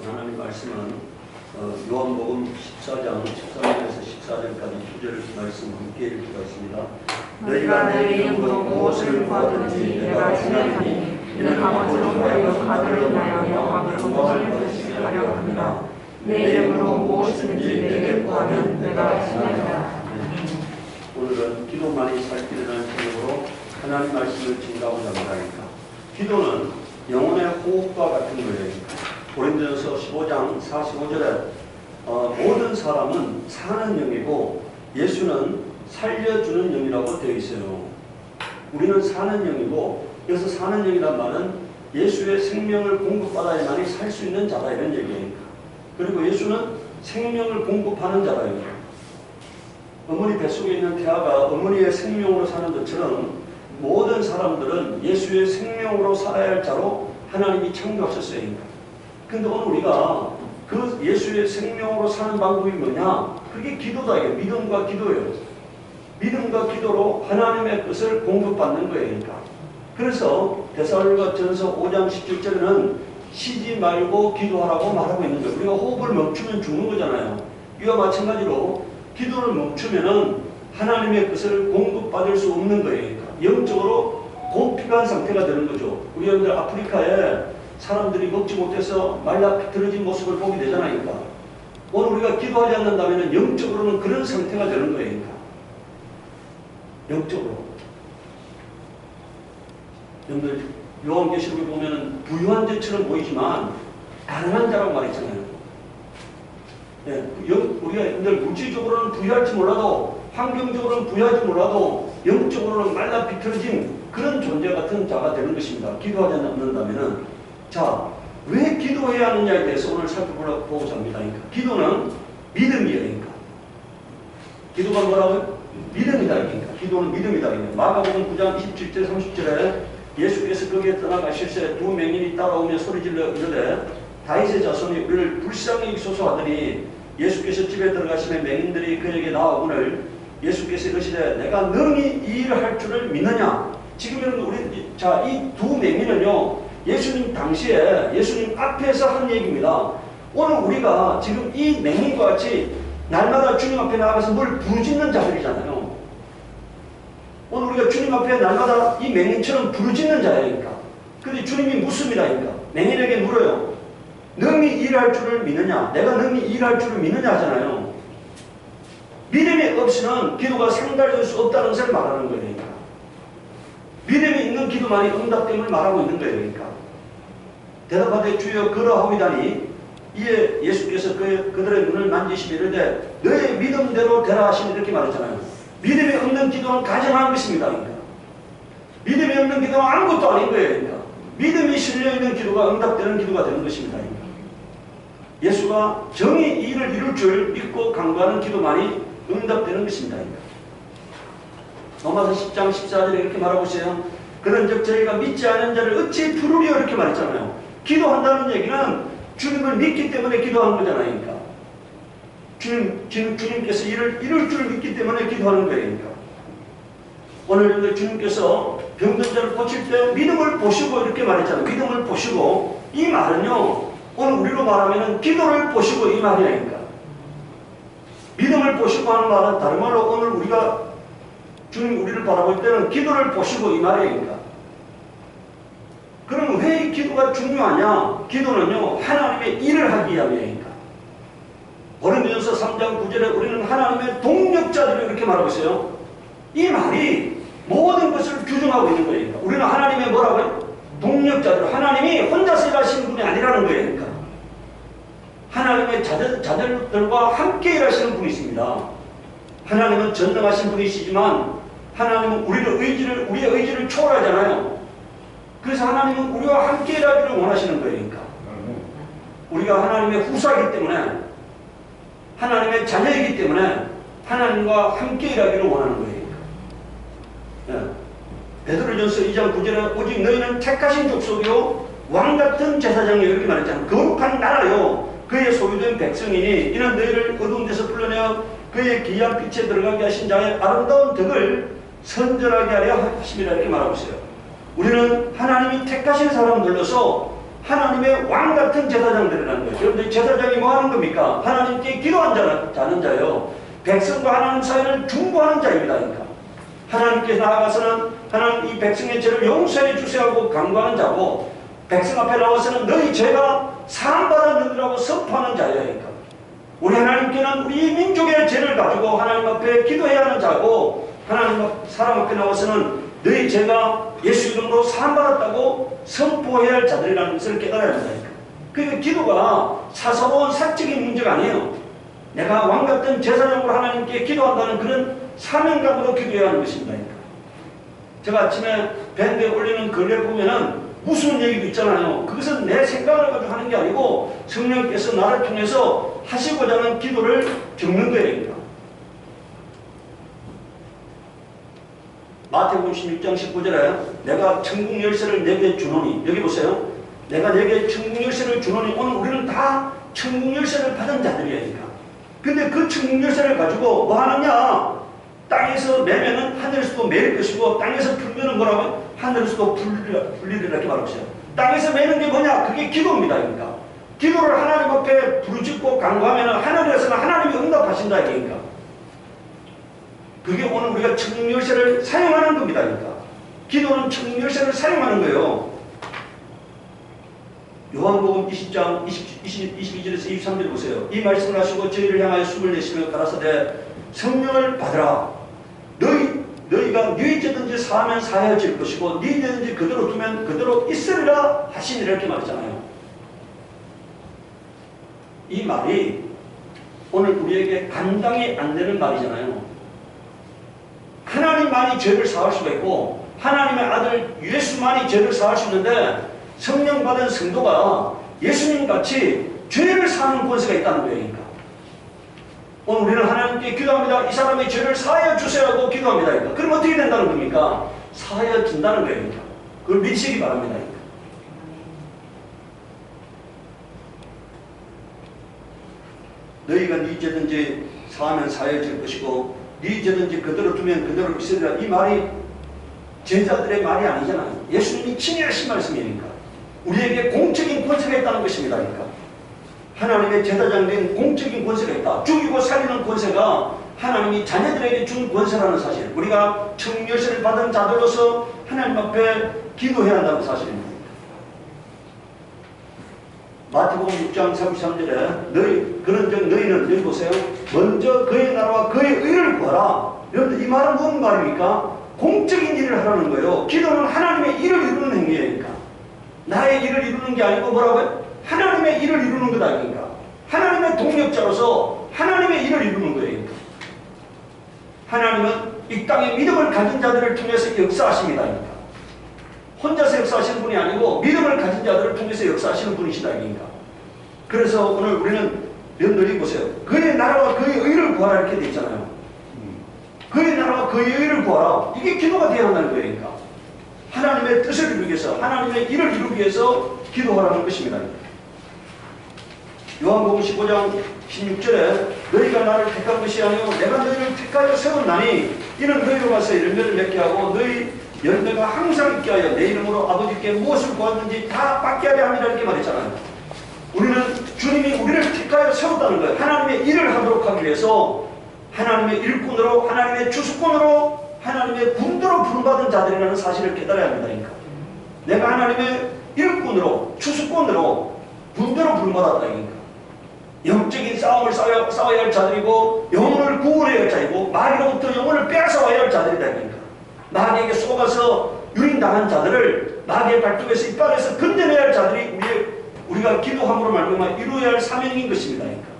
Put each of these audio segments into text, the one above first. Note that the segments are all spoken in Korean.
하나님 말씀은 요한복음 14장 13절에서 14절까지 2절 말씀 함께 읽겠습니다. 너희가 내 이름으로 무엇을 구하든지 내가 주리니 이는 아버지로 하여금 아들을 인하여 영광을 받으시게 하려 합니다. 내 이름으로 무엇이든지 내게 구하면 내가 주리라. 오늘은 기도만이 살기라는 제목으로 하나님 말씀을 증거하고자 합니다. 기도는 영혼의 호흡과 같은 거예요. 고린도전서 15장 45절에 모든 사람은 사는 영이고 예수는 살려주는 영이라고 되어 있어요. 우리는 사는 영이고, 여기서 사는 영이란 말은 예수의 생명을 공급받아야만이 살 수 있는 자다 이런 얘기입니다. 그리고 예수는 생명을 공급하는 자라요. 어머니 뱃속에 있는 태아가 어머니의 생명으로 사는 것처럼 모든 사람들은 예수의 생명으로 살아야 할 자로 하나님이 창조하셨어요. 근데 오늘 우리가 그 예수의 생명으로 사는 방법이 뭐냐? 그게 기도다. 이게 믿음과 기도예요. 믿음과 기도로 하나님의 뜻을 공급받는 거예요. 그러니까. 그래서 데살로니가전서 5장 17절에는 쉬지 말고 기도하라고 말하고 있는 거예요. 우리가 호흡을 멈추면 죽는 거잖아요. 이와 마찬가지로 기도를 멈추면은 하나님의 뜻을 공급받을 수 없는 거예요. 그러니까. 영적으로 고피한 상태가 되는 거죠. 우리 여러분들 아프리카에 사람들이 먹지 못해서 말라 비틀어진 모습을 보게 되잖아요. 그러니까. 오늘 우리가 기도하지 않는다면 영적으로는 그런 상태가 되는 거예요. 그러니까. 영적으로. 여러분들 요한계시록에 보면 부유한 자처럼 보이지만 가난한 자라고 말했잖아요. 예, 우리가 여러분들 물질적으로는 부유할지 몰라도 환경적으로는 부유할지 몰라도 영적으로는 말라 비틀어진 그런 존재 같은 자가 되는 것입니다. 기도하지 않는다면은. 자, 왜 기도해야 하느냐에 대해서 오늘 살펴보고자 합니다. 그러니까 기도는 믿음이에요. 그러니까. 기도가 뭐라고요? 믿음이다. 그러니까. 기도는 믿음이다. 그러니까. 마가복음 9장 27절 30절에 예수께서 거기에 떠나가실 때 두 맹인이 따라오며 소리질러 이르되 다윗의 자손이 우리를 불쌍히 여기소서 하더니 예수께서 집에 들어가시면 맹인들이 그에게 나오거늘 예수께서 이르시되 내가 능히 이 일을 할 줄을 믿느냐. 지금 우리 자, 이 두 맹인은요 예수님 당시에 예수님 앞에서 한 얘기입니다. 오늘 우리가 지금 이 맹인과 같이 날마다 주님 앞에 나가서 뭘 부르짖는 자들이잖아요. 오늘 우리가 주님 앞에 날마다 이 맹인처럼 부르짖는 자니까. 근데 주님이 묻습니다. 그러니까. 맹인에게 물어요. 능히 일할 줄을 믿느냐? 내가 능히 일할 줄을 믿느냐 하잖아요. 믿음이 없이는 기도가 상달될 수 없다는 것을 말하는 거예요. 그러니까. 믿음이 있는 기도만이 응답됨을 말하고 있는 거예요. 그러니까. 대답하되 주여 그러하오이다니 이에 예수께서 그들의 눈을 만지시며 이르되 너의 믿음대로 되라 하시니 이렇게 말했잖아요. 믿음이 없는 기도는 가증한 것입니다. 그러니까. 믿음이 없는 기도는 아무것도 아닌 거예요. 그러니까. 믿음이 실려있는 기도가 응답되는 기도가 되는 것입니다. 그러니까. 예수가 정의 이 일을 이룰 줄 믿고 간구하는 기도만이 응답되는 것입니다. 그러니까. 로마서 10장 14절에 이렇게 말하고 있어요. 그런즉 저희가 믿지 않은 자를 어찌 부르리요 이렇게 말했잖아요. 기도한다는 얘기는 주님을 믿기 때문에 기도하는 거잖아요. 그러니까. 주님께서 이룰 줄 믿기 때문에 기도하는 거예요. 그러니까. 오늘 주님께서 병든 자를 고칠 때 믿음을 보시고 이렇게 말했잖아요. 믿음을 보시고. 이 말은요 오늘 우리로 말하면 기도를 보시고 이 말이야. 그러니까. 믿음을 보시고 하는 말은 다른 말로 오늘 우리가 주님 우리를 바라볼 때는 기도를 보시고 이 말이에요. 그러니까. 그럼 왜 이 기도가 중요하냐? 기도는요 하나님의 일을 하기 위함이니까. 고린도전서 3장 9절에 우리는 하나님의 동력자들을 이렇게 말하고 있어요. 이 말이 모든 것을 규정하고 있는 거예요. 그러니까. 우리는 하나님의 뭐라고요? 동력자들. 하나님이 혼자서 일하시는 분이 아니라는 거예요. 그러니까. 하나님의 자들과 함께 일하시는 분이 있습니다. 하나님은 전능하신 분이시지만 하나님은 우리의 의지를 초월하잖아요. 그래서 하나님은 우리와 함께 일하기를 원하시는 거예요. 그러니까. 우리가 하나님의 후사이기 때문에 하나님의 자녀이기 때문에 하나님과 함께 일하기를 원하는 거예요. 그러니까. 베드로전서 2장 9절에 오직 너희는 택하신 족속이요 왕같은 제사장이요 이렇게 말했잖아요. 거룩한 나라요 그의 소유된 백성이니 이는 너희를 어두운 데서 불러내어 그의 귀한 빛에 들어가게 하신 자의 아름다운 덕을 선전하게 하려 하심이라 이렇게 말하고 있어요. 우리는 하나님이 택하신 사람들로서 하나님의 왕 같은 제사장들이라는 거예요. 여러분들 제사장이 뭐 하는 겁니까? 하나님께 기도하는 자요. 백성과 하나님 사이를 중보하는 자입니다. 그러니까 하나님께 나아가서는 하나님 이 백성의 죄를 용서해 주세요 하고 간구하는 자고, 백성 앞에 나와서는 너희 죄가 사함받았느니라고 선포하는 자예요. 그러니까 우리 하나님께는 우리 민족의 죄를 가지고 하나님 앞에 기도해야 하는 자고, 하나님 사람 앞에 나와서는 너희 죄가 예수 이름으로 사함받았다고 선포해야 할 자들이라는 것을 깨달아야 한다니까. 그러니까 기도가 사사로운 사적인 문제가 아니에요. 내가 왕 같은 제사장으로 하나님께 기도한다는 그런 사명감으로 기도해야 하는 것입니다. 제가 아침에 밴드에 올리는 글을 보면은 무슨 얘기도 있잖아요. 그것은 내 생각을 가지고 하는 게 아니고 성령께서 나를 통해서 하시고자 하는 기도를 적는 거예요. 마태복음 16장 19절에 내가 천국 열쇠를 내게 주노니, 여기 보세요. 내가 내게 천국 열쇠를 주노니, 오늘 우리는 다 천국 열쇠를 받은 자들이니까. 근데 그 천국 열쇠를 가지고 뭐 하느냐? 땅에서 매면은 하늘에서도 매일 것이고, 땅에서 풀면은 뭐라고? 하늘에서도 풀리리라 이렇게 말했어요. 땅에서 매는 게 뭐냐? 그게 기도입니다. 그러니까 기도를 하나님 앞에 부르짖고 간구하면 하늘에서는 하나님이 응답하신다 이거니까. 그게 오늘 우리가 천국 열쇠를 사용하는 겁니다. 그러니까 기도는 천국 열쇠를 사용하는 거예요. 요한복음 20장 22절에서 23절 보세요. 이 말씀을 하시고 저희를 향하여 숨을 내쉬며 가라사대 성령을 받으라. 너희가 네 죄든지 사하면 사하여질 것이고 네 죄든지 그대로 두면 그대로 있으리라 하시니라 이렇게 말했잖아요. 이 말이 오늘 우리에게 감당이 안 되는 말이잖아요. 하나님만이 죄를 사할 수가 있고 하나님의 아들 예수만이 죄를 사할 수 있는데, 성령 받은 성도가 예수님같이 죄를 사하는 권세가 있다는 거예요. 그러니까 오늘 우리는 하나님께 기도합니다. 이 사람의 죄를 사하여 주세요 하고 기도합니다. 그러니까 그럼 어떻게 된다는 겁니까? 사하여 준다는 거예요. 그러니까 그걸 믿으시기 바랍니다. 그러니까 너희가 네 죄든지 사하면 사하여질 것이고 네 죄든지 그대로 두면 그대로 있으리라. 이 말이 제자들의 말이 아니잖아요. 예수님이 친히 하신 말씀이니까 우리에게 공적인 권세가 있다는 것입니다. 그러니까 하나님의 제사장된 공적인 권세가 있다. 죽이고 살리는 권세가 하나님이 자녀들에게 준 권세라는 사실, 우리가 천국 열쇠를 받은 자들로서 하나님 앞에 기도해야 한다는 사실입니다. 마태복음 6장 33절에 그런즉 너희는, 여기 보세요, 먼저 그의 나라와 그의 의를 구하라. 여러분들 이 말은 무슨 말입니까? 공적인 일을 하라는 거예요. 기도는 하나님의 일을 이루는 행위니까 나의 일을 이루는 게 아니고 뭐라고요? 하나님의 일을 이루는 거다. 그러니까 하나님의 동력자로서 하나님의 일을 이루는 거예요. 그러니까 하나님은 이 땅에 믿음을 가진 자들을 통해서 역사하십니다. 그러니까 혼자서 역사하시는 분이 아니고 믿음을 가진 자들을 통해서 역사하시는 분이시다. 그러니까 그래서 오늘 우리는 여러분들이 보세요. 그의 나라와 그의 의를 구하라 이렇게 돼 있잖아요. 그의 나라와 그의 의를 구하라. 이게 기도가 되어야 한다는 거예요. 그러니까 하나님의 뜻을 이루기 위해서, 하나님의 일을 이루기 위해서 기도하라는 것입니다. 요한복음 15장 16절에 너희가 나를 택한 것이 아니오 내가 너희를 택하여 세웠나니 이는 너희로 가서 열매를 맺게 하고 너희 열매가 항상 있게 하여 내 이름으로 아버지께 무엇을 구하든지 다 받게 하려 함이라 이렇게 말했잖아요. 우리는 주님이 우리를 택하여 세웠다는 거예요. 하나님의 일을 하도록 하기 위해서 하나님의 일꾼으로, 하나님의 주수꾼으로, 하나님의 군대로 부름받은 자들이라는 사실을 깨달아야 합니다. 그러니까 내가 하나님의 일꾼으로, 주수꾼으로, 군대로 부름받았다. 그러니까 영적인 싸움을 싸워야 할 자들이고 영혼을 구원해야 할 자이고 마귀로부터 영혼을 빼앗아와야 할 자들이다. 그러니까 마귀에게 속아서 유린당한 자들을 마귀의 발톱에서 이빨에서 건져내야 할 자들이 우리가 기도함으로 말미암아 이루어야 할 사명인 것입니다. 그러니까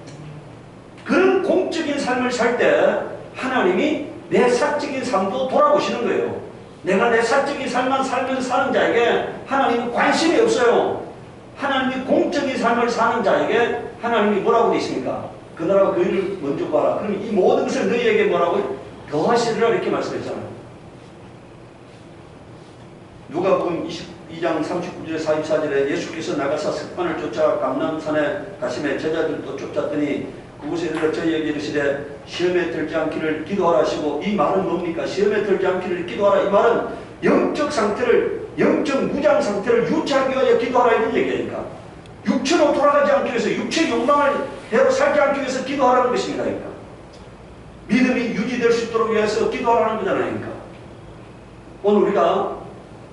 그런 공적인 삶을 살 때 하나님이 내 사적인 삶도 돌아보시는 거예요. 내가 내 사적인 삶만 살면서 사는 자에게 하나님은 관심이 없어요. 하나님이 공적인 삶을 사는 자에게 하나님이 뭐라고 되어 있습니까? 그 나라와 그 일을 먼저 구하라. 그럼 이 모든 것을 너희에게 뭐라고? 더하시리라 이렇게 말씀했잖아요. 누가복음 22장 39절에 44절에 예수께서 나가사 석반을 쫓아 감람산에 가시매 제자들도 쫓았더니 그곳에 이르러 저희에게 이르시되 시험에 들지 않기를 기도하라 하시고, 이 말은 뭡니까? 시험에 들지 않기를 기도하라. 이 말은 영적 상태를 영적 무장 상태를 유지하기 위하여 기도하라 이런 얘기니까 육체로 돌아가지 않기 위해서 육체의 욕망을 대로 살지 않기 위해서 기도하라는 것입니다. 그러니까 믿음이 유지될 수 있도록 위해서 기도하라는 거잖아요. 그러니까 오늘 우리가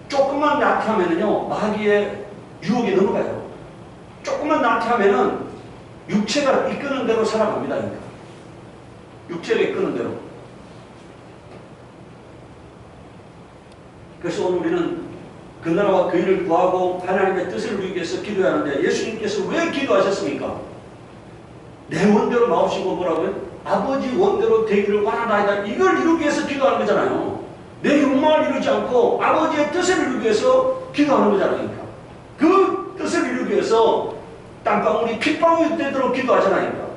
조금만 나태하면은요 마귀의 유혹에 넘어가요. 조금만 나태하면은 육체가 이끄는 대로 살아갑니다. 그러니까 육체가 이끄는 대로. 그래서 오늘 우리는 그 나라와 그 일을 구하고 하나님의 뜻을 이루기 위해서 기도해야 하는데 예수님께서 왜 기도하셨습니까? 내 원대로 마옵시고 뭐라고요? 아버지 원대로 되기를 원하나이다. 이걸 이루기 위해서 기도하는 거잖아요. 내 욕망을 이루지 않고 아버지의 뜻을 이루기 위해서 기도하는 거잖아요. 그 뜻을 이루기 위해서 땅방울이 핏방울이 되도록 기도하잖아요.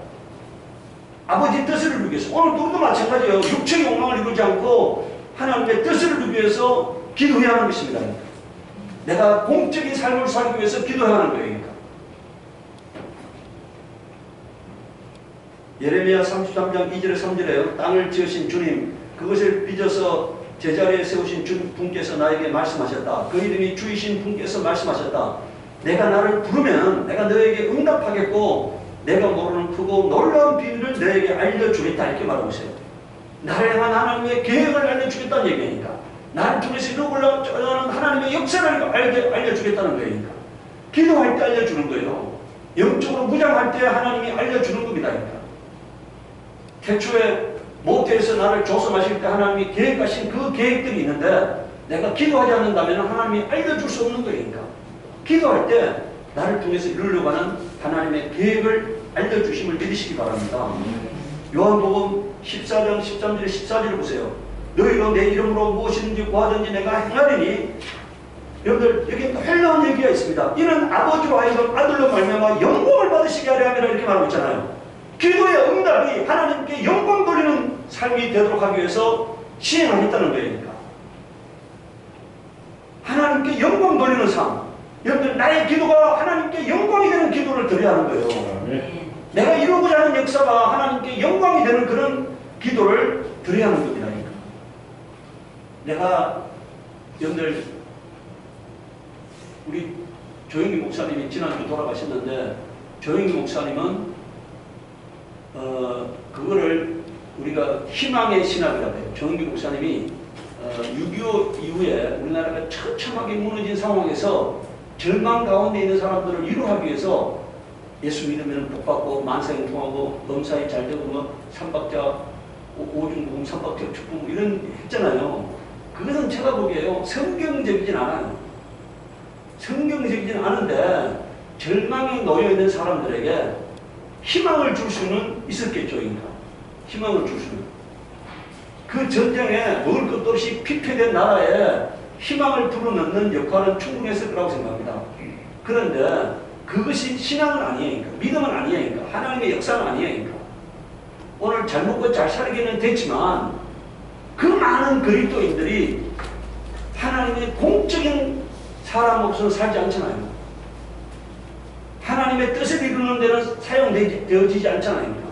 아버지의 뜻을 이루기 위해서. 오늘 우리도 마찬가지예요. 육체의 욕망을 이루지 않고 하나님의 뜻을 이루기 위해서 기도해야 하는 것입니다. 내가 공적인 삶을 살기 위해서 기도해야 하는 거예요. 그러니까. 예레미야 33장 2절에 3절에요. 땅을 지으신 주님, 그것을 빚어서 제자리에 세우신 분께서 나에게 말씀하셨다. 그 이름이 주이신 분께서 말씀하셨다. 내가 나를 부르면 내가 너에게 응답하겠고 내가 모르는 크고 놀라운 비밀을 너에게 알려주겠다. 이렇게 말하고 있어요. 나를 향한 하나님의 계획을 알려주겠다는 얘기니까. 나를 통해서 이루고자 하는 하나님의 역사를 알려주겠다는 거니까. 기도할 때 알려주는 거예요. 영적으로 무장할 때 하나님이 알려주는 겁니다. 그러니까. 태초에 모태에서 나를 조성하실 때 하나님이 계획하신 그 계획들이 있는데 내가 기도하지 않는다면 하나님이 알려줄 수 없는 거니까. 기도할 때 나를 통해서 이루려고 하는 하나님의 계획을 알려주심을 믿으시기 바랍니다. 요한복음 14장 13절에 14절을 보세요. 너희로 내 이름으로 무엇이든지 구하든지 내가 행하리니. 여러분들 여기 놀라운 얘기가 있습니다. 이는 아버지로 하여금 아들로 말미암아 영광을 받으시게 하려 함이라 이렇게 말하고 있잖아요. 기도의 응답이 하나님께 영광 돌리는 삶이 되도록 하기 위해서 시행하겠다는 거예요. 그러니까. 하나님께 영광 돌리는 삶. 여러분들 나의 기도가 하나님께 영광이 되는 기도를 드려야 하는 거예요. 네. 내가 이루고자 하는 역사가 하나님께 영광이 되는 그런 기도를 드려야 하는 겁니다. 그러니까. 내가 여러분들 우리 조영기 목사님이 지난주 돌아가셨는데 조영기 목사님은 그거를 우리가 희망의 신학이라고 해요. 조영기 목사님이 6.25 이후에 우리나라가 처참하게 무너진 상황에서 절망 가운데 있는 사람들을 위로하기 위해서 예수 믿으면 복받고 만사형통하고 범사에 잘되고 뭐 삼박자 오중복음 삼박자 축복 이런 했잖아요. 그것은 제가 보기에요 성경적이진 않아요. 성경적이진 않은데 절망에 놓여있는 사람들에게 희망을 줄 수는 있었겠죠. 그러니까. 희망을 줄 수는. 그 전쟁에 먹을 것도 없이 피폐된 나라에 희망을 불어넣는 역할은 충분했을 거라고 생각합니다. 그런데 그것이 신앙은 아니니까, 믿음은 아니니까, 하나님의 역사는 아니니까. 오늘 잘 먹고 잘 살기는 됐지만 그 많은 그리스도인들이 하나님의 공적인 사람으로서 살지 않잖아요. 하나님의 뜻을 이루는 데는 사용되어지지 않잖아요.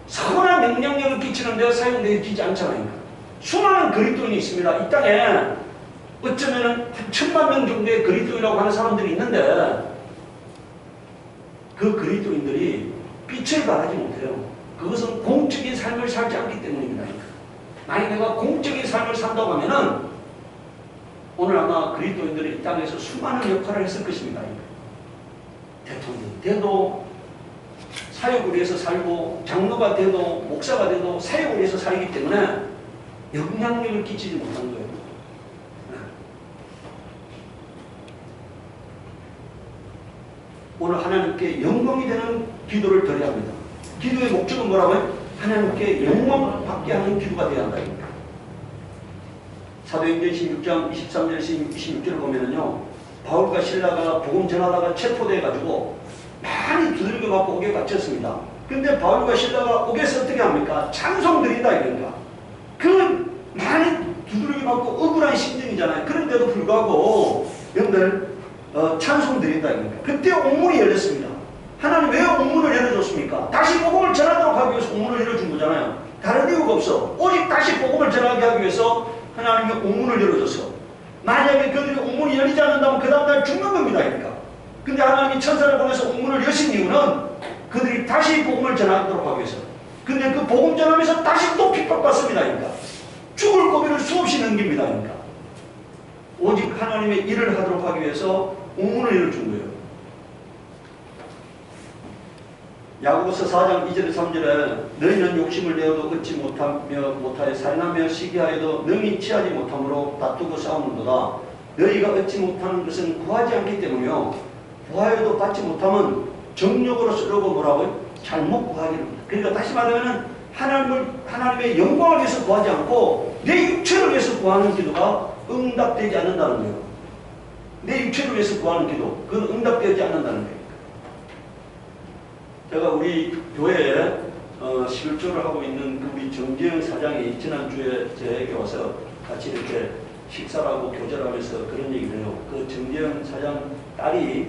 선한 영향력을 끼치는 데 사용되어지지 않잖아요. 수많은 그리스도인이 있습니다. 이 땅에 어쩌면 한 1000만 명 정도의 그리스도인이라고 하는 사람들이 있는데 그 그리스도인들이 빛을 발하지 못해요. 그것은 공적인 삶을 살지 않기 때문입니다. 만약 내가 공적인 삶을 산다고 하면은 오늘 아마 그리스도인들이 이 땅에서 수많은 역할을 했을 것입니다. 대통령 돼도 사역을 위해서 살고 장로가 돼도 목사가 돼도 사역을 위해서 살기 때문에 영향력을 끼치지 못한 거예요. 오늘 하나님께 영광이 되는 기도를 드려야 합니다. 기도의 목적은 뭐라고요? 하나님께 영광을 받게 하는 기도가 되어야 한다. 사도행전 16장 23절에서 26절을 보면은요, 바울과 실라가 복음 전하다가 체포돼가지고 많이 두들겨 맞고 옥에 갇혔습니다. 근데 바울과 실라가 옥에서 어떻게 합니까? 찬송 드린다 이러니까. 그 많이 두들겨 맞고 억울한 심정이잖아요. 그런데도 불구하고 여러분들 찬송 드린다 이러니까. 그때 옥문이 열렸습니다. 하나님 왜 옥문을 열어줬습니까? 다시 복음을 전하도록 하기 위해서 옥문을 열어준 거잖아요. 다른 이유가 없어. 오직 다시 복음을 전하게 하기 위해서 하나님의 옥문을 열어줬어. 만약에 그들이 옥문이 열리지 않는다면 그 다음날 죽는 겁니다. 그러니까. 근데 하나님이 천사를 보내서 옥문을 여신 이유는 그들이 다시 복음을 전하도록 하기 위해서. 근데 그 복음 전하면서 다시 또 핍박받습니다. 그러니까. 죽을 고비를 수없이 넘깁니다. 그러니까. 오직 하나님의 일을 하도록 하기 위해서 옥문을 열어준 거예요. 야고보서 4장 2절 3절에 너희는 욕심을 내어도 얻지 못하여 살인하며 시기하여도 능히 취하지 못함으로 다투고 싸우는도다. 너희가 얻지 못하는 것은 구하지 않기 때문이요 구하여도 받지 못하면 정욕으로 쓰려고 뭐라고요? 잘못 구하기는. 그러니까 다시 말하면 하나님의 영광을 위해서 구하지 않고 내 육체를 위해서 구하는 기도가 응답되지 않는다는 거예요. 내 육체를 위해서 구하는 기도, 그건 응답되지 않는다는 거예요. 제가 우리 교회에 11조를 하고 있는 그 우리 정재영 사장이 지난주에 저에게 와서 같이 이렇게 식사를 하고 교제를 하면서 그런 얘기를 해요. 그 정재영 사장 딸이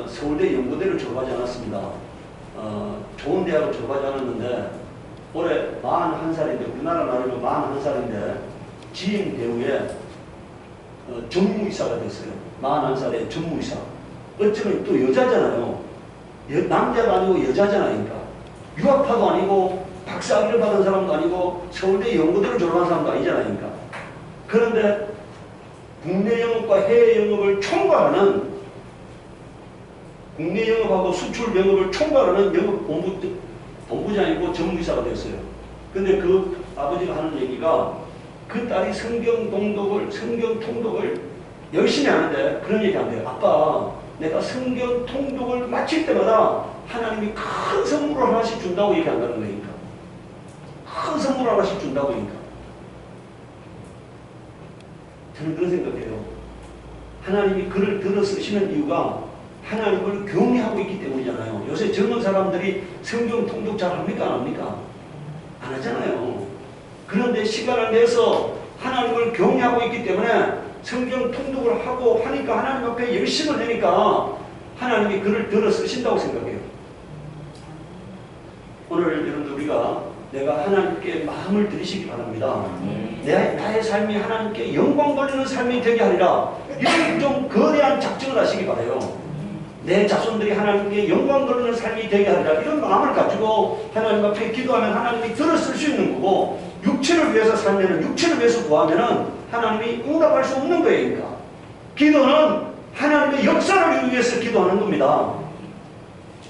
서울대 연구대를 졸업하지 않았습니다. 좋은 대학을 졸업하지 않았는데 올해 41살인데 우리나라 나이로 41살인데 지인 배우에 전무이사가 됐어요. 41살에 전무이사. 어쩌면 또 여자잖아요. 남자도 아니고 여자잖아요. 그러니까. 유학파도 아니고 박사학위를 받은 사람도 아니고 서울대 연구대를 졸업한 사람도 아니잖아요. 그러니까. 그런데 국내 영업과 해외 영업을 총괄하는 국내 영업하고 수출 영업을 총괄하는 영업 본부장이고 전무이사가 됐어요. 근데 그 아버지가 하는 얘기가 그 딸이 성경 통독을 열심히 하는데 그런 얘기 안 돼요. 아빠, 내가 성경 통독을 마칠 때마다 하나님이 큰 선물을 하나씩 준다고 얘기한다는 거니까. 큰 선물 하나씩 준다고 하니까. 저는 그런 생각해요. 하나님이 그를 들어 쓰시는 이유가 하나님을 경외하고 있기 때문이잖아요. 요새 젊은 사람들이 성경 통독 잘 합니까? 안 합니까? 안 하잖아요. 그런데 시간을 내서 하나님을 경외하고 있기 때문에 성경 통독을 하고 하니까 하나님 앞에 열심을 내니까 하나님이 그를 들어 쓰신다고 생각해요. 오늘 여러분들 우리가 내가 하나님께 마음을 드리시기 바랍니다. 나의 삶이 하나님께 영광 돌리는 삶이 되게 하리라. 이런 좀 거대한 작정을 하시기 바라요. 내 자손들이 하나님께 영광 돌리는 삶이 되게 하리라. 이런 마음을 가지고 하나님 앞에 기도하면 하나님이 들었을 수 있는 거고, 육체를 위해서 살면은, 육체를 위해서 구하면은 하나님이 응답할 수 없는 거예요. 그러니까. 기도는 하나님의 역사를 이루기 위해서 기도하는 겁니다.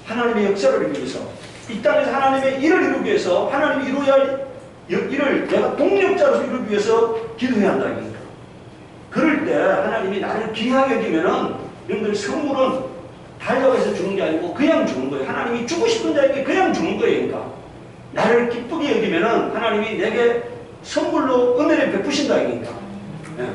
하나님의 역사를 이루기 위해서. 이 땅에서 하나님의 일을 이루기 위해서, 하나님이 이루어야 할 일을 내가 동력자로서 이루기 위해서 기도해야 한다. 그러니까. 그럴 때 하나님이 나를 귀하게 여기면은 여러분들 선물은 달려가서 주는 게 아니고 그냥 주는 거예요. 하나님이 주고 싶은 자에게 그냥 주는 거예요. 그러니까. 나를 기쁘게 여기면은 하나님이 내게 선물로 은혜를 베푸신다. 그러니까. 네.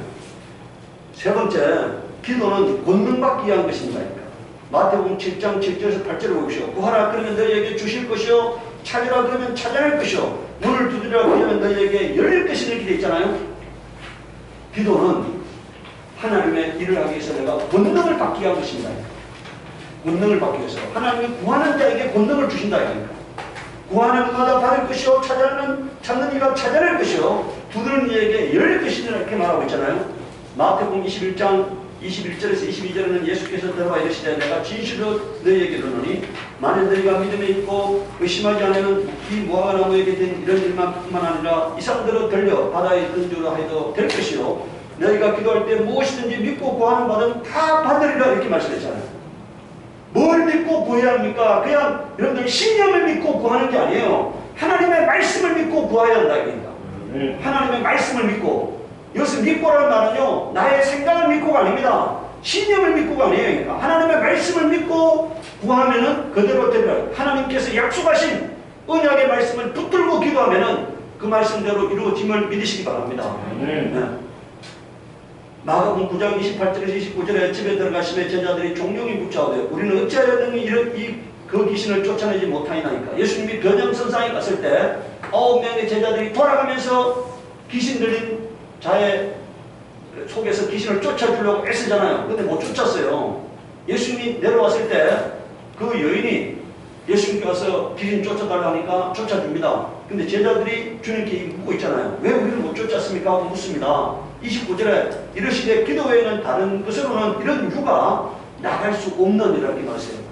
세 번째, 기도는 권능받기 위한 것입니다. 그러니까. 마태복음 7장 7절에서 8절을 보십시오. 구하라 그러면 너희에게 주실 것이요, 찾으라 그러면 찾아낼 것이요, 문을 두드리라 그러면 너희에게 열릴 것이라 이렇게 되어 있잖아요. 기도는 하나님의 일을 하기 위해서 내가 권능을 받기 위한 것입니다. 권능을 받기 위해서 하나님이 구하는 자에게 권능을 주신다. 그러니까. 구하는 마다 받을 것이요, 찾는 이가 찾아낼 것이요, 두드리는 이에게 열릴 것이라 이렇게 말하고 있잖아요. 마태복음 21장 21절에서 22절에는 예수께서 들어와 이르시되 내가 진실로 너희에게 이르노니 만일 너희가 믿음에 있고 의심하지 않으면 이 무화과나무에게 된 이런 일만뿐만 아니라 이상대로 들려 바다에 던지라 해도 될 것이요, 너희가 기도할 때 무엇이든지 믿고 구하는 바는 다 받으리라 이렇게 말씀했잖아요. 뭘 믿고 구해야 합니까? 그냥 여러분들 신념을 믿고 구하는 게 아니에요. 하나님의 말씀을 믿고 구해야 한다. 그러니까. 하나님의 말씀을 믿고. 여기서 믿고라는 말은요, 나의 생각을 믿고가 아닙니다. 신념을 믿고가 아니에요. 그러니까. 하나님의 말씀을 믿고 구하면은 그대로 되리라. 하나님께서 약속하신 언약의 말씀을 붙들고 기도하면은 그 말씀대로 이루어짐을 믿으시기 바랍니다. 네. 마가복음 9장 28절에서 29절에 집에 들어가시며 제자들이 종용이 붙잡되 우리는 어찌하여 능히 그 귀신을 쫓아내지 못하니까. 예수님이 변형선상에 갔을 때 9명의 제자들이 돌아가면서 귀신 들린 자의 속에서 귀신을 쫓아주려고 애쓰잖아요. 근데 못 쫓았어요. 예수님이 내려왔을 때 그 여인이 예수님께 와서 귀신 쫓아달라니까 쫓아줍니다. 근데 제자들이 주님께 묻고 있잖아요. 왜 우리를 못 쫓았습니까? 하고 묻습니다. 29절에 이르시되 기도 외에는 다른 것으로는 이런 유가 나갈 수 없느니라 말씀하세요.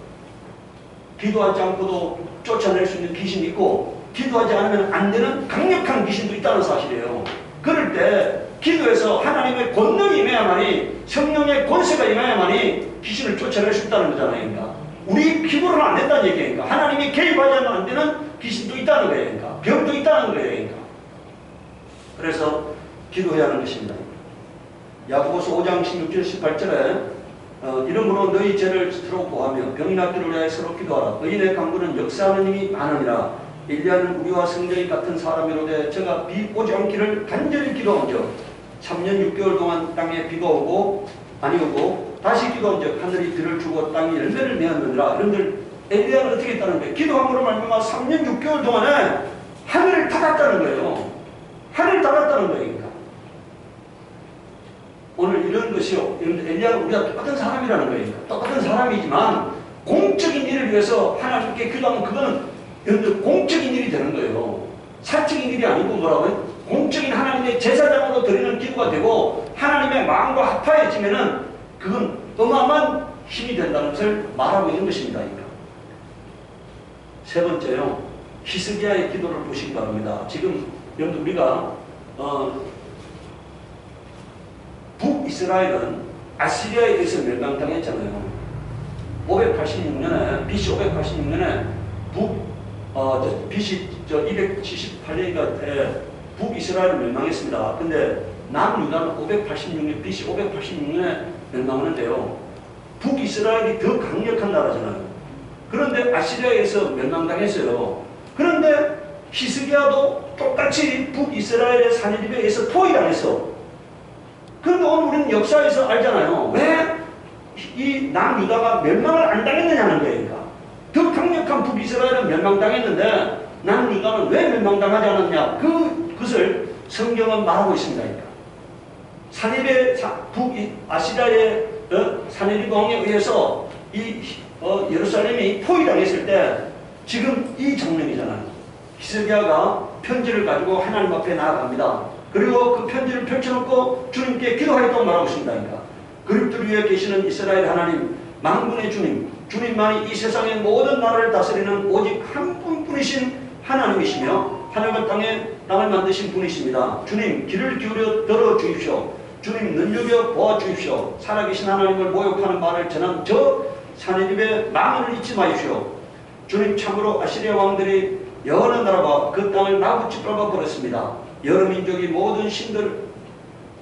기도하지 않고도 쫓아낼 수 있는 귀신이 있고 기도하지 않으면 안 되는 강력한 귀신도 있다는 사실이에요. 그럴 때 기도에서 하나님의 권능이 임해야만이 성령의 권세가 임해야만이 귀신을 쫓아낼 수 있다는 거잖아요. 그러니까 우리 기도로는 안 된다는 얘기니까 하나님이 개입하지 않으면 안 되는 귀신도 있다는 거예요. 그러니까 병도 있다는 거예요. 그러니까 그래서 기도해야 하는 것입니다. 야고보서 5장 16절 18절에 이러므로 너희 죄를 서로 고하며 병이 낫기를 위하여 서로 기도하라. 의인의 강구는 역사하는 힘이 많으니라. 엘리야는 우리와 성경이 같은 사람이로되 저가 비 오지 않기를 간절히 기도한즉 3년 6개월 동안 땅에 비가 오고 아니 오고 다시 기도한즉 하늘이 비를 주고 땅이 열매를 맺었느니라. 여러분들 엘리야는 어떻게 했다는 거예요? 기도함으로 말미암아 3년 6개월 동안에 하늘을 닫았다는 거예요. 하늘을 닫았다는 거예요. 그러니까. 오늘 이런 것이요. 엘리야는 우리가 똑같은 사람이라는 거예요. 똑같은 사람이지만 공적인 일을 위해서 하나님께 기도하면 그거는 여러분들 공적인 일이 되는 거예요. 사적인 일이 아니고 뭐라고요? 공적인 하나님의 제사장으로 드리는 기도가 되고 하나님의 마음과 합하여지면은 그건 어마어마한 힘이 된다는 것을 말하고 있는 것입니다. 그러니까. 세 번째요. 히스기야의 기도를 보시기 바랍니다. 지금 여러분들 우리가 북이스라엘은 아시리아에 의해서 멸망당했잖아요. 586년에 BC 586년에 BC 278년인가 북이스라엘은 멸망했습니다. 근데 남유다는 586년 BC 586년에 멸망하는데요. 북이스라엘이 더 강력한 나라잖아요. 그런데 아시리아에서 멸망당했어요. 그런데 히스기야도 똑같이 북이스라엘의 산헤립에 의해서 포위당했어. 그런데 오늘 우리는 역사에서 알잖아요. 왜 이 남유다가 멸망을 안 당했느냐는 거예요. 그러니까. 더 강력한 북이스라엘은 멸망당했는데 남유다는 왜 멸망당하지 않았냐. 그것을 성경은 말하고 있습니다. 그러니까. 산헤립의 북아시리아의 산헤립 왕에 의해서 이 예루살렘이 포위당했을 때 지금 이 장면이잖아요. 히스기야가 편지를 가지고 하나님 앞에 나아갑니다. 그리고 그 편지를 펼쳐놓고 주님께 기도하였다고 말하고 있습니다. 그러니까. 그리스도를 위해 계시는 이스라엘 하나님, 만군의 주님, 주님만이 이 세상의 모든 나라를 다스리는 오직 한 분뿐이신 하나님이시며 하늘과 땅을 만드신 분이십니다. 주님, 귀를 기울여 들어주십시오. 주님, 눈여겨 보아주십시오. 살아계신 하나님을 모욕하는 말을 전한 저 산헤립의 망언을 잊지 마십시오. 주님, 참으로 아시리아 왕들이 여러 나라와 그 땅을 나부짓밟아 버렸습니다. 여러 민족이 모든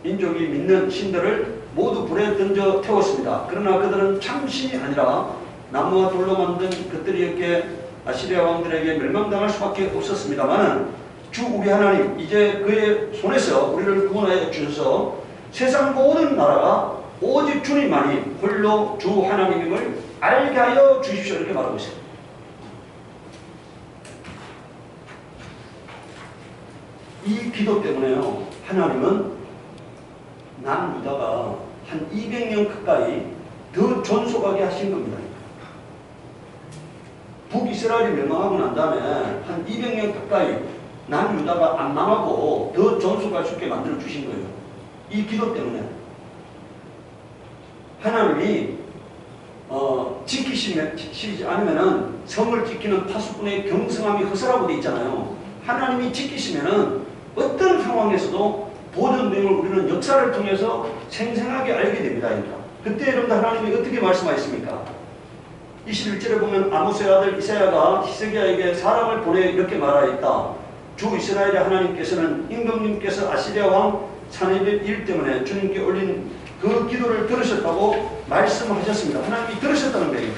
민족이 믿는 신들을 모두 불에 던져 태웠습니다. 그러나 그들은 참신이 아니라 나무와 돌로 만든 것들이었기에 아시리아 왕들에게 멸망당할 수밖에 없었습니다만 주 우리 하나님 이제 그의 손에서 우리를 구원하여 주셔서 세상 모든 나라가 오직 주님만이 홀로 주 하나님임을 알게 하여 주십시오. 이렇게 말하고 있어요. 이 기도 때문에요. 하나님은 남유다가 한 200년 가까이 더 존속하게 하신 겁니다. 북이스라엘이 멸망하고 난 다음에 한 200년 가까이 남유다가 안 망하고 더 존속할 수 있게 만들어 주신 거예요. 이 기도 때문에. 하나님이 지키시지 않으면은 성을 지키는 파수꾼의 경성함이 허설하고 돼 있잖아요. 하나님이 지키시면은 어떤 상황에서도 모든 내용을 우리는 역사를 통해서 생생하게 알게 됩니다. 그때 여러분들 하나님이 어떻게 말씀하셨습니까? 21절에 보면 아모스의 아들 이사야가 히스기야에게 사람을 보내 이렇게 말하였다. 주 이스라엘의 하나님께서는 임금님께서 아시리아 왕 산헤립 일 때문에 주님께 올린 그 기도를 들으셨다고 말씀하셨습니다. 하나님이 들으셨다는 거예요.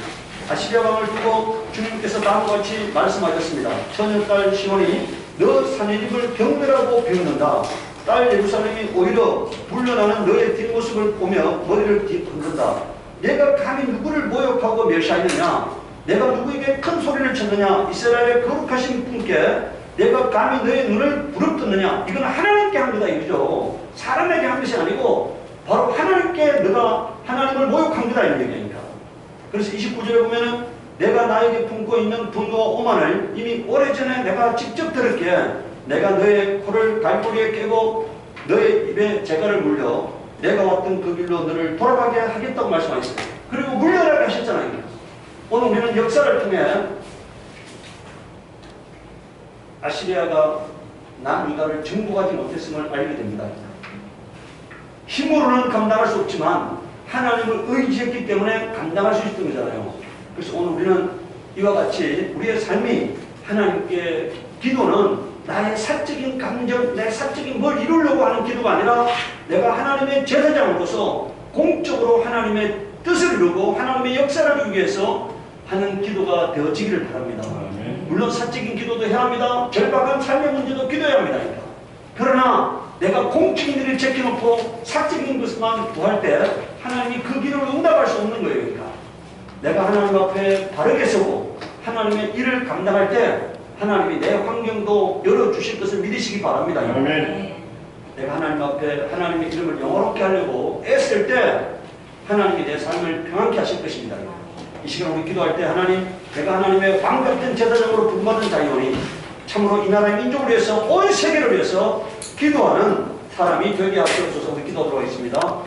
아시리아 왕을 두고 주님께서 다음과 같이 말씀하셨습니다. 처녀딸 시온이 너 산헤립을 경멸하고 비웃는다. 딸 예루살렘이 오히려 불려나는 너의 뒷모습을 보며 머리를 흔든다. 내가 감히 누구를 모욕하고 멸시하느냐? 내가 누구에게 큰 소리를 쳤느냐? 이스라엘의 거룩하신 분께 내가 감히 너의 눈을 부릅뜨느냐? 이건 하나님께 한 거다 이거죠. 사람에게 한 것이 아니고 바로 하나님께 너가 하나님을 모욕한 거다 이런 얘기니까. 그래서 29절에 보면은 내가 나에게 품고 있는 분노와 오만을 이미 오래전에 내가 직접 들었기에 내가 너의 코를 갈고리에 깨고 너의 입에 재갈을 물려 내가 왔던 그 길로 너를 돌아가게 하겠다고 말씀하셨어요. 그리고 물려라고 하셨잖아요. 오늘 우리는 역사를 통해 아시리아가 남유다를 정복하지 못했음을 알게 됩니다. 힘으로는 감당할 수 없지만 하나님을 의지했기 때문에 감당할 수 있었던 거잖아요. 그래서 오늘 우리는 이와 같이 우리의 삶이 하나님께 기도는 나의 사적인 감정, 내 사적인 뭘 이루려고 하는 기도가 아니라 내가 하나님의 제사장으로서 공적으로 하나님의 뜻을 이루고 하나님의 역사를 이루기 위해서 하는 기도가 되어지기를 바랍니다. 물론 사적인 기도도 해야 합니다. 절박한 삶의 문제도 기도해야 합니다. 그러나 내가 공적인 일을 제껴놓고 사적인 것만 구할 때 하나님이 그 기도를 응답할 수 없는 거예요. 그러니까 내가 하나님 앞에 바르게 서고 하나님의 일을 감당할 때 하나님이 내 환경도 열어주실 것을 믿으시기 바랍니다. 아멘. 내가 하나님 앞에 하나님의 이름을 영화롭게 하려고 애쓸 때 하나님이 내 삶을 평안케 하실 것입니다. 이 시간 우리 기도할 때 하나님, 내가 하나님의 왕 같은 제사장으로 부름받은 자이오니 참으로 이 나라의 민족을 위해서 온 세계를 위해서 기도하는 사람이 되게 하시옵소서. 우리 기도하도록 하겠습니다.